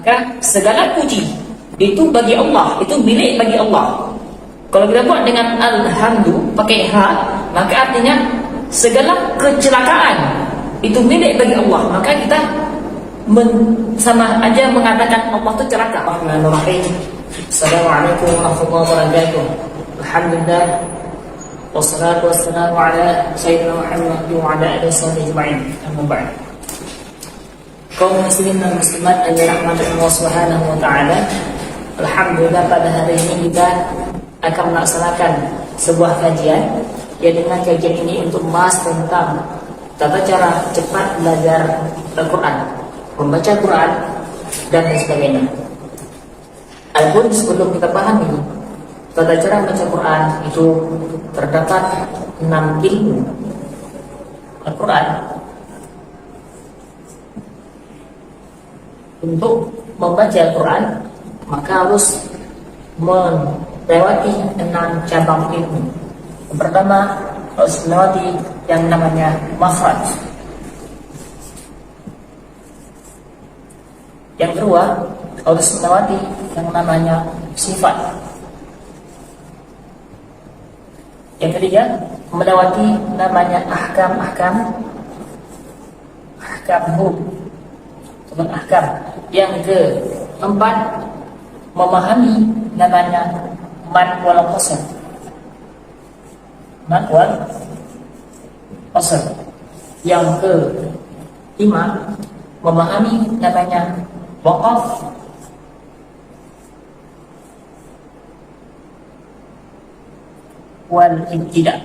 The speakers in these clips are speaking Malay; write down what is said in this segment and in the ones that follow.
Maka segala puji itu bagi Allah, itu milik bagi Allah. Kalau kita buat dengan alhamdu pakai ha, maka artinya segala kecelakaan itu milik bagi Allah. Maka kita sama aja mengatakan Allah itu celaka. Bismillahirrahmanirrahim. Assalamualaikum warahmatullahi wabarakatuh. Alhamdulillah wassalatu wassalamu ala sayyidina Muhammad wa ala alihi ajma'in. Amma ba'd. Kaum muslimin dan muslimat yang dirahmati Allah Subhanahu wa taala, alhamdulillah pada hari ini kita akan melaksanakan sebuah kajian, yang dengan kajian ini untuk membahas tentang tata cara cepat belajar Al-Quran, membaca Quran dan lain sebagainya. Adapun sebelum kita pahami tata cara membaca Quran, itu terdapat 6 ilmu Al-Quran. Untuk membaca Al-Quran maka harus melewati 6 cabang ilmu. Yang pertama harus melewati yang namanya makhraj. Yang kedua harus melewati yang namanya sifat. Yang ketiga melewati namanya ahkam hukum. Ahkam. Yang keempat memahami namanya mad wal qasr. Mad wal qasr. Yang kelima memahami namanya waqaf wal ibtida.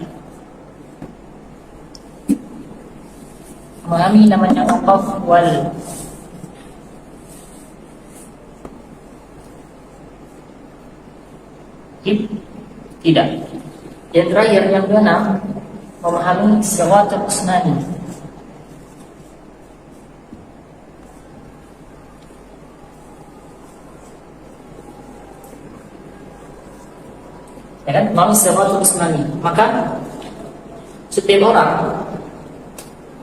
Memahami namanya waqaf wal tidak. Yang terakhir yang keenam memahami siratal usnani. Ya kan, memahami siratal usnani. Maka setiap orang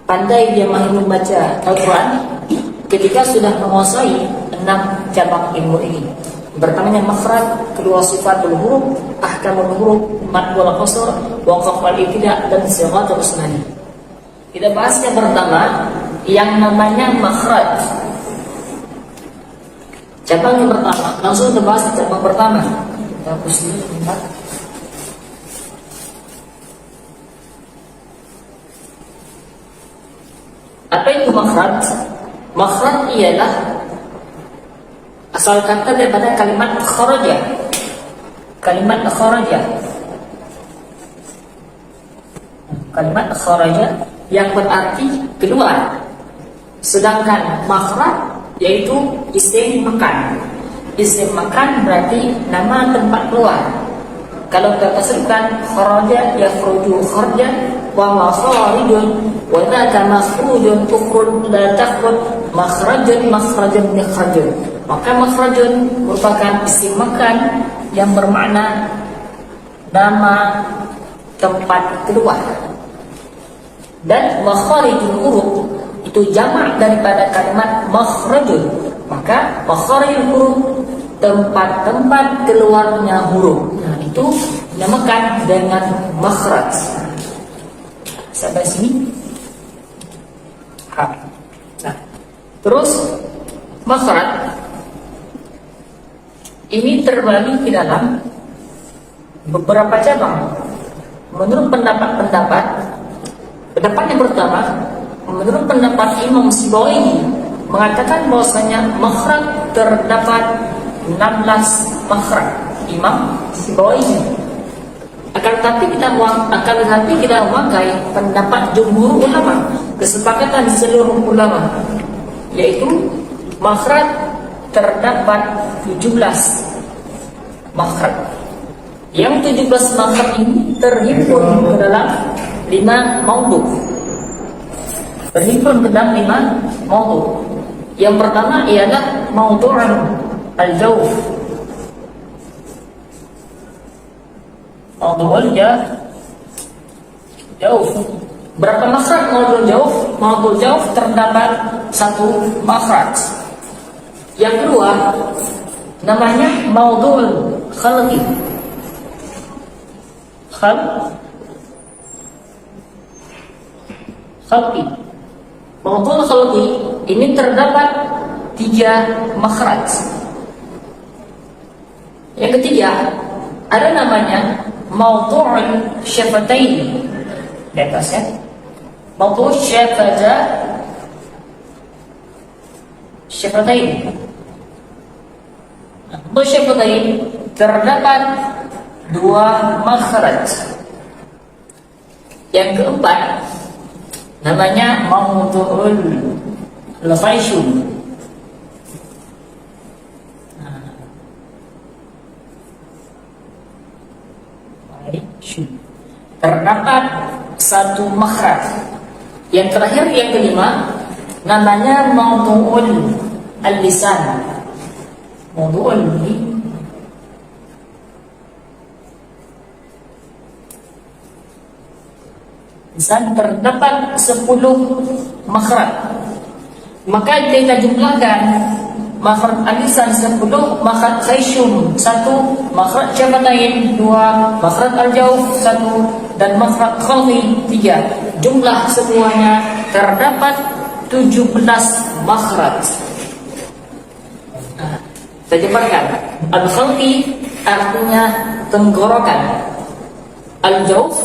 pandai dia mahir membaca Al-Quran ketika sudah menguasai 6 cabang ilmu ini. Pertamanya makhraj, kedua sifatul huruf, ahkamul huruf, mad wal qasr, waqaf wal ibtida dan siratal usnani. Kita bahas yang pertama yang namanya makhraj. Cabang yang pertama, langsung kita bahas cabang pertama. Kita hapus ini bentar. Apa itu makhraj? Makhraj ialah asal kata daripada kalimat kharaja. Kalimat kharaja. Kalimat kharaja yang berarti keluar. Sedangkan makhraj yaitu isim makan. Isim makan berarti nama tempat keluar. Kalau kita tafsirkan kharaja yakhruju kharjan wa huwa kharijun wa dzaka makhrujun ukhrun la takhruj makhrajun min kharjun. Maka makhrajun merupakan isim makan yang bermakna nama tempat keluar. Dan makharijul huruf itu jamak daripada kalimat makhrajun. Maka makharijul huruf tempat-tempat keluarnya huruf. Nah, itu dinamakan dengan makhraj. Sampai sini. Nah, terus makhraj ini terbagi ke dalam beberapa cabang. Menurut pendapat yang pertama, menurut pendapat Imam Sibawayh mengatakan bahwasanya makhraj terdapat 16 makhraj. Imam Sibawayh. Akan tetapi kita memakai pendapat jumhur ulama, kesepakatan seluruh ulama, yaitu makhraj terdapat 17 makhraj. Yang 17 makhraj ini terhimpun ke dalam 5 maudhu. Terhimpun ke dalam 5 maudhu. Yang pertama ialah maudhu'un al-jawf. Maudhu'ul jawf. Berapa makhraj maudhu'ul jawf? Maudhu'ul jawf terdapat 1 makhraj. Yang kedua namanya maudhu'ul khalqi. Khalqi. Maudhu'ul khalqi ini terdapat 3 makhraj. Yang ketiga ada namanya maudhu'ul syafatain. Di atas ya. Maudhu' syafatain. Maudhu' syafatain terdapat 2 makhraj. Yang keempat namanya maudhu'ul khayshum. Terdapat 1 makhraj. Yang terakhir yang kelima namanya maudhu'ul al-lisan. Maudhu'ul lisan terdapat 10 makhraj. Maka kita jumlahkan makhraj al-lisan 10, makhraj khayshum 1, makhraj syafatain 2, makhraj al-jawf 1, dan makhraj khalqi 3. Jumlah semuanya terdapat 17 makhraj. Saya jabarkan. Al-khalqi artinya tenggorokan. Al-jawf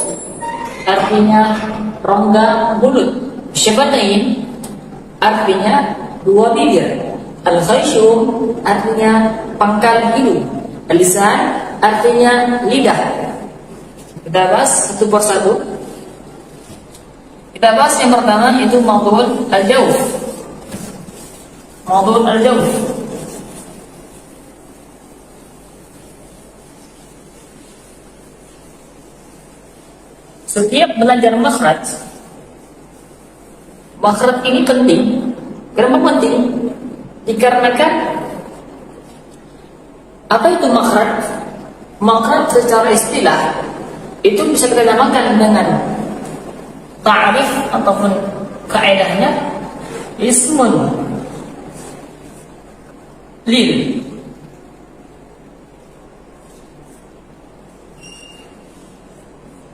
artinya rongga mulut. Syafatain artinya 2 bibir. Al-khayshum artinya pangkal hidung. Al-lisan artinya lidah. Kita bahas satu persatu. Kita bahas yang pertama itu maudhu'ul al-jawf. Maudhu'ul al-jawf. Setiap belajar makhraj, makhraj ini penting. Kenapa penting? Dikarenakan apa itu makhraj? Makhraj secara istilah itu bisa kita namakan dengan ta'rif ataupun kaedahnya ismun lil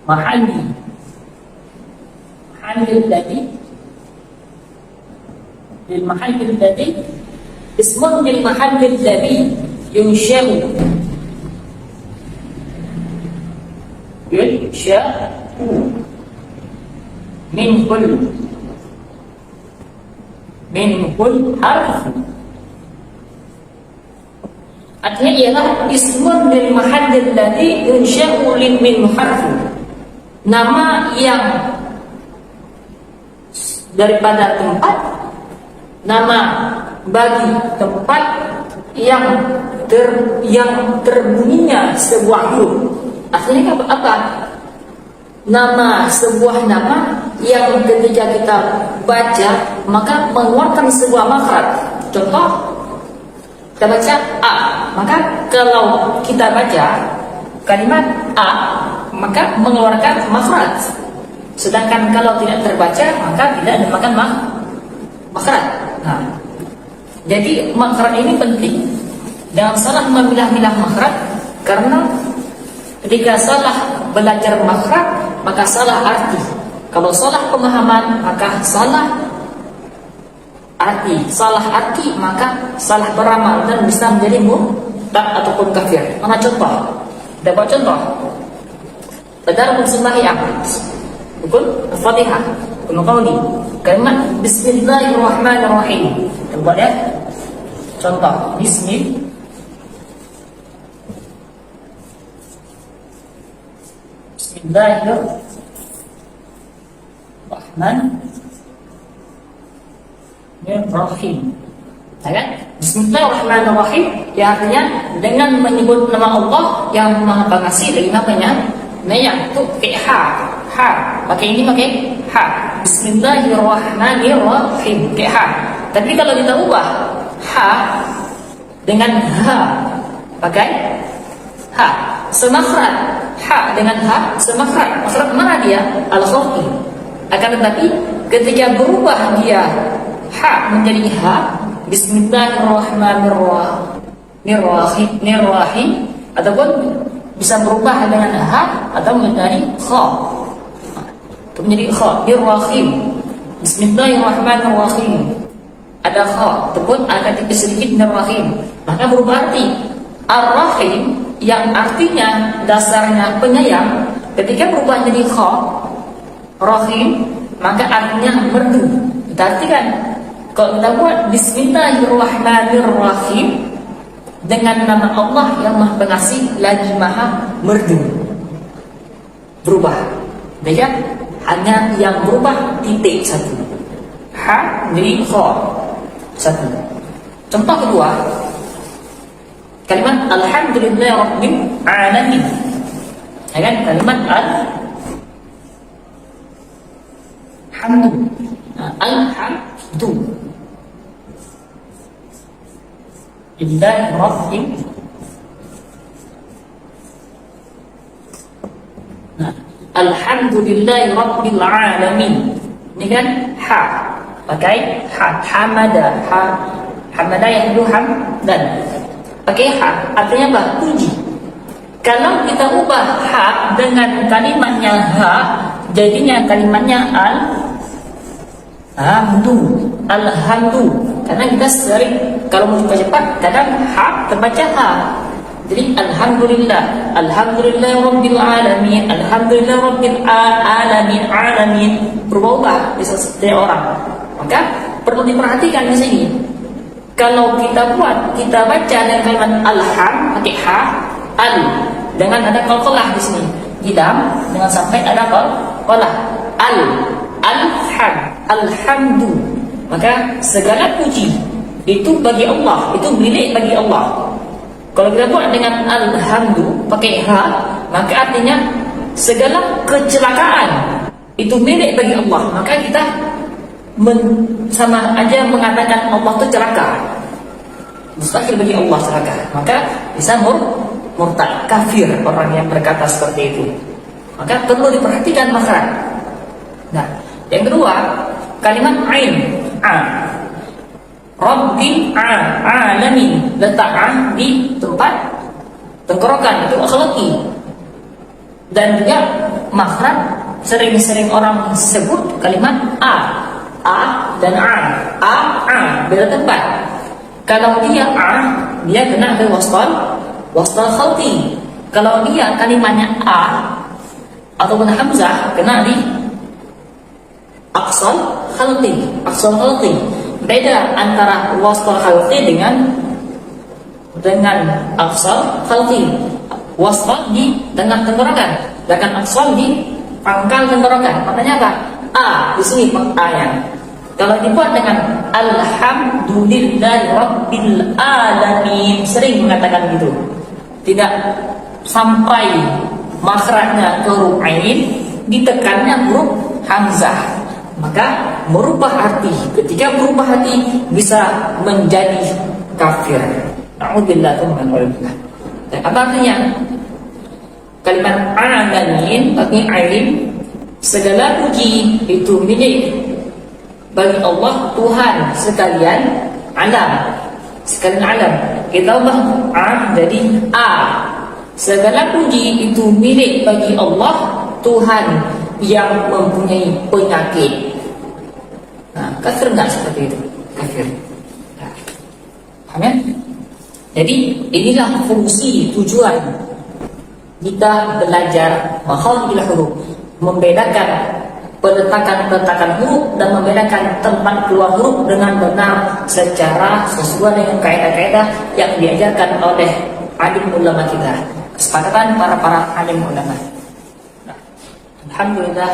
mahalli alladhi lil mahalli alladhi ismun lil mahalli alladhi yunsha'u min kul harf. Artinya ialah ismun lil mahallil ladzi yunsha'u min harf. Nama yang daripada tempat, nama bagi tempat yang terbunyinya sebuah huruf. Artinya apa? Nama sebuah nama yang ketika kita baca maka mengeluarkan sebuah makhraj. Contoh, kita baca A, maka kalau kita baca kalimat A maka mengeluarkan makhraj. Sedangkan kalau tidak terbaca maka tidak memakan makhraj. Nah, jadi makhraj ini penting. Jangan salah memilah-milah makhraj, karena ketika salah belajar makhraj maka salah arti. Kalau salah pemahaman maka salah arti. Salah arti maka salah beramal dan bisa menjadi murtad ataupun kafir. Mana contoh? Dapat contoh. Pada sembahyang, betul? Al-Fatihah, Al-Qawli, kalimat Bismillahirrahmanirrahim. Coba ya. Contoh, Bismillahirrahmanirrahim. Ya, Bismillahirrahmanirrahim, yang artinya dengan menyebut nama Allah yang Maha Pengasih lagi namanya itu pakai ha. Pakai ini pakai ha. Bismillahirrahmanirrahim pakai ha. Tapi kalau kita ubah ha dengan ha, pakai ha semakhraj. Ha dengan ha semakhraj. Makhraj mana dia? Al-khalqi. Akan tetapi ketika berubah dia ha menjadi ha, Bismillahirrahmanirrahim ataupun bisa berubah dengan ha atau menjadi kha. Itu menjadi kha, birrahim. Bismillahirrahmanirrahim. Ada kha ataupun ada tipis sedikit nirrahim. Maka berubah arti. Ar-Rahim yang artinya dasarnya penyayang, ketika berubah jadi kha, rahim, maka artinya merdu. Kita artikan kalau kita buat Bismillahirrahmanirrahim dengan nama Allah yang Maha Pengasih lagi Maha Merdu, berubah. Lihat, hanya yang berubah titik satu, ha jadi kha satu. Contoh kedua, kalimat Alhamdulillah Rabbil Alamin. Ya kan? Kalimat Alhamdu. Alhamdu Lillahi Rabbil. Alhamdulillahi Rabbil Alamin. Ini kan ha, pakai ha. Hamada yang dulu hamdan, pakai ha, artinya apa? Puji. Kalau kita ubah ha dengan kalimatnya ha, jadinya kalimatnya alhamdu. Karena kita sering kalau mau cepat kadang ha terbaca ha. Jadi alhamdulillah rabbil alamin, alhamdulillah rabbil alamin, berubah bisa setiap orang. Maka perlu diperhatikan di sini. Kalau kita baca dengan kalimat alham pakai ha, dengan ada qalqalah di sini. Idam dengan sampai ada qalqalah. Alhamdu. Maka segala puji itu bagi Allah, itu milik bagi Allah. Kalau kita buat dengan alhamdu pakai ha, maka artinya segala kecelakaan itu milik bagi Allah. Maka kita sama aja mengatakan Allah itu celaka. Mustahil bagi Allah celaka. Maka bisa murtad, kafir orang yang berkata seperti itu. Maka perlu diperhatikan makhraj. Nah, yang kedua, kalimat ain, Rabbil alamin, letak di tempat tenggorokan, itu akhlaki. Dan juga makhraj sering-sering orang sebut kalimat a dan a beda tempat. Kalau dia dia kena ke wastal khalqi. Kalau dia kalimatnya ataupun hamzah kena di aqsal khalqi. Beda antara wastal khalqi dengan aqsal khalqi. Wastal di tengah tenggorokan, sedangkan aqsal di pangkal tenggorokan. Maknanya apa? Di sini ayat. Kalau dibuat dengan alhamdulillahi rabbil alamin, sering mengatakan gitu. Tidak sampai makhrajnya ke huruf ain, ditekannya huruf hamzah. Maka merubah arti. Ketika berubah arti bisa menjadi kafir. A'udzubillah min. Apa artinya? Kalimat alamin bagi ain, segala puji itu milik bagi Allah Tuhan sekalian alam. Kita ubah jadi segala puji itu milik bagi Allah Tuhan yang mempunyai penyakit. Kafir enggak seperti itu? Kafir. Paham ya? Jadi inilah fungsi tujuan kita belajar makharijul huruf, membedakan peletakan huruf dan membedakan tempat keluar huruf dengan benar secara sesuai dengan kaidah-kaidah yang diajarkan oleh alim ulama kita. Kesepakatan para alim ulama. Alhamdulillah,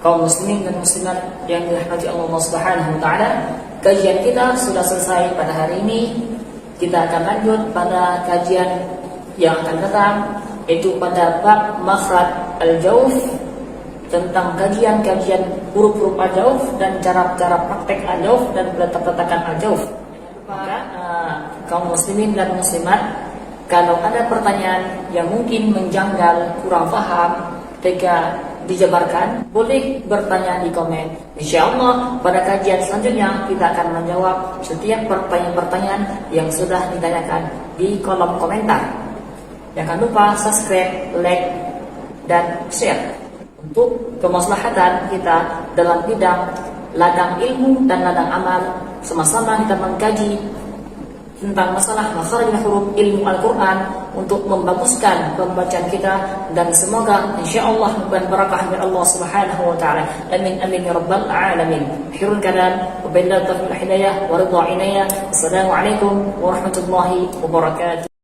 kaum muslimin dan muslimat yang dirahmati Allah Subhanahu wa taala, kajian kita sudah selesai pada hari ini. Kita akan lanjut pada kajian yang akan datang, yaitu pada bab makhraj al-jauf, tentang kajian huruf-huruf al-jauf dan cara-cara praktek al-jauf dan peletakan al-jauf. Maka kaum muslimin dan muslimat, kalau ada pertanyaan yang mungkin menjanggal, kurang paham ketika dijabarkan, boleh bertanya di komen. Insya Allah pada kajian selanjutnya kita akan menjawab setiap pertanyaan-pertanyaan yang sudah ditanyakan di kolom komentar. Jangan lupa subscribe, like, dan share untuk kemaslahatan kita dalam bidang ladang ilmu dan ladang amal. Sama-sama kita mengkaji tentang masalah makharijul huruf ilmu Al-Quran untuk membaguskan pembacaan kita, dan semoga insyaallah dengan barakah dari Allah Subhanahu wa taala. Amin amin ya rabbal alamin. Akhirul kalam wa billahi taufiq hidayah wa ridha inayah. Assalamualaikum warahmatullahi wabarakatuh.